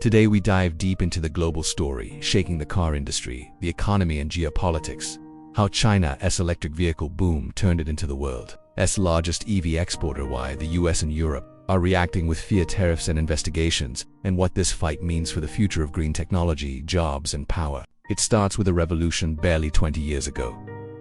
Today we dive deep into the global story, shaking the car industry, the economy and geopolitics. How China's electric vehicle boom turned it into the world's largest EV exporter, why the US and Europe are reacting with fear, tariffs and investigations, and what this fight means for the future of green technology, jobs and power. It starts with a revolution barely 20 years ago.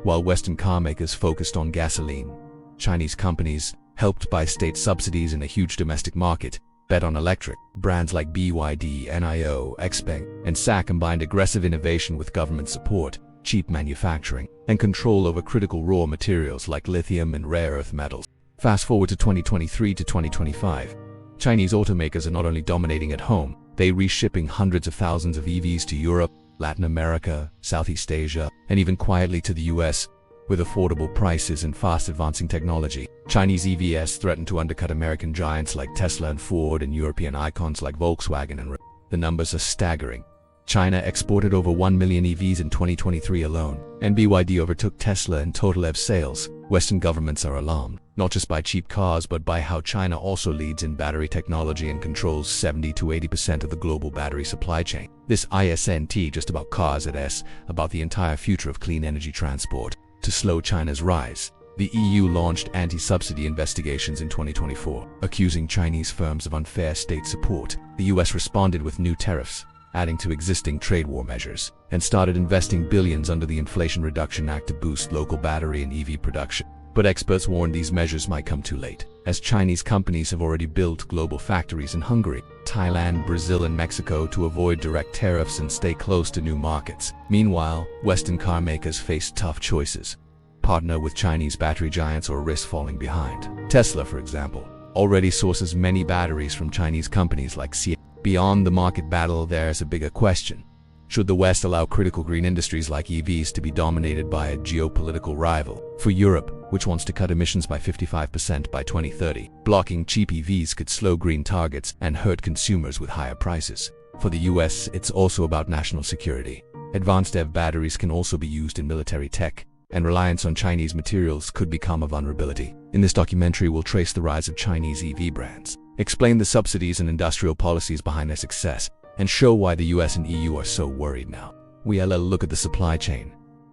While Western carmakers focused on gasoline, Chinese companies, helped by state subsidies in a huge domestic market, bet on electric. Brands like BYD, NIO, XPeng, and SAC combined aggressive innovation with government support, cheap manufacturing, and control over critical raw materials like lithium and rare earth metals. Fast forward to 2023 to 2025. Chinese automakers are not only dominating at home, they're reshipping hundreds of thousands of EVs to Europe, Latin America, Southeast Asia, and even quietly to the US. With affordable prices and fast advancing technology, Chinese EVs threaten to undercut American giants like Tesla and Ford and European icons like Volkswagen and the numbers are staggering. China exported over 1 million EVs in 2023 alone, and BYD overtook Tesla in total EV sales. Western governments are alarmed, not just by cheap cars but by how China also leads in battery technology and controls 70 to 80% of the global battery supply chain. This isn't just about cars, it's about the entire future of clean energy transport. To slow China's rise, the EU launched anti-subsidy investigations in 2024, accusing Chinese firms of unfair state support. The US responded with new tariffs, adding to existing trade war measures, and started investing billions under the Inflation Reduction Act to boost local battery and EV production. But experts warn these measures might come too late, as Chinese companies have already built global factories in Hungary, Thailand, Brazil and Mexico to avoid direct tariffs and stay close to new markets. Meanwhile, Western car makers face tough choices. Partner with Chinese battery giants or risk falling behind. Tesla, for example, already sources many batteries from Chinese companies like CATL. Beyond the market battle, there's a bigger question. Should the West allow critical green industries like EVs to be dominated by a geopolitical rival? For Europe, which wants to cut emissions by 55% by 2030, blocking cheap EVs could slow green targets and hurt consumers with higher prices. For the US, it's also about national security. Advanced EV batteries can also be used in military tech, and reliance on Chinese materials could become a vulnerability. In this documentary, we'll trace the rise of Chinese EV brands, explain the subsidies and industrial policies behind their success, and show why the US and EU are so worried now. We'll look at the supply chain,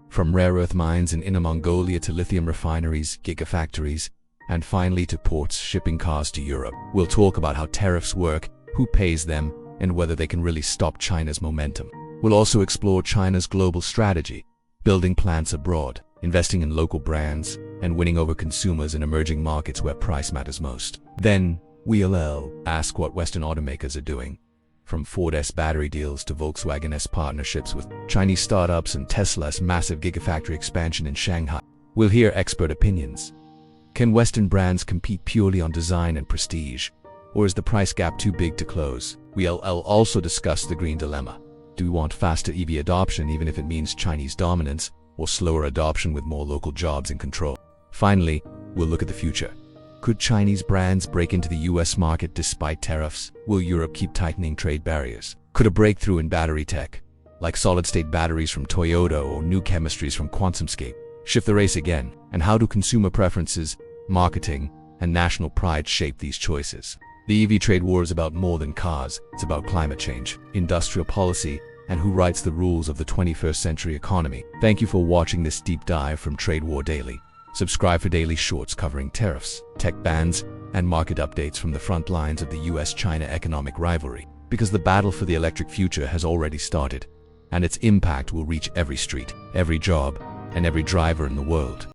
from rare earth mines in Inner Mongolia to lithium refineries, gigafactories, and finally to ports shipping cars to Europe. We'll talk about how tariffs work, who pays them, and whether they can really stop China's momentum. We'll also explore China's global strategy, building plants abroad, investing in local brands, and winning over consumers in emerging markets where price matters most. Then, we'll ask what Western automakers are doing, from Ford's battery deals to Volkswagen's partnerships with Chinese startups and Tesla's massive gigafactory expansion in Shanghai. We'll hear expert opinions. Can Western brands compete purely on design and prestige, or is the price gap too big to close? We'll also discuss the green dilemma. Do we want faster EV adoption even if it means Chinese dominance, or slower adoption with more local jobs in control? Finally, we'll look at the future. Could Chinese brands break into the US market despite tariffs? Will Europe keep tightening trade barriers? Could a breakthrough in battery tech, like solid-state batteries from Toyota or new chemistries from QuantumScape, shift the race again? And how do consumer preferences, marketing, and national pride shape these choices? The EV trade war is about more than cars. It's about climate change, industrial policy, and who writes the rules of the 21st century economy. Thank you for watching this deep dive from Trade War Daily. Subscribe for daily shorts covering tariffs, tech bans, and market updates from the front lines of the US-China economic rivalry. Because the battle for the electric future has already started, and its impact will reach every street, every job, and every driver in the world.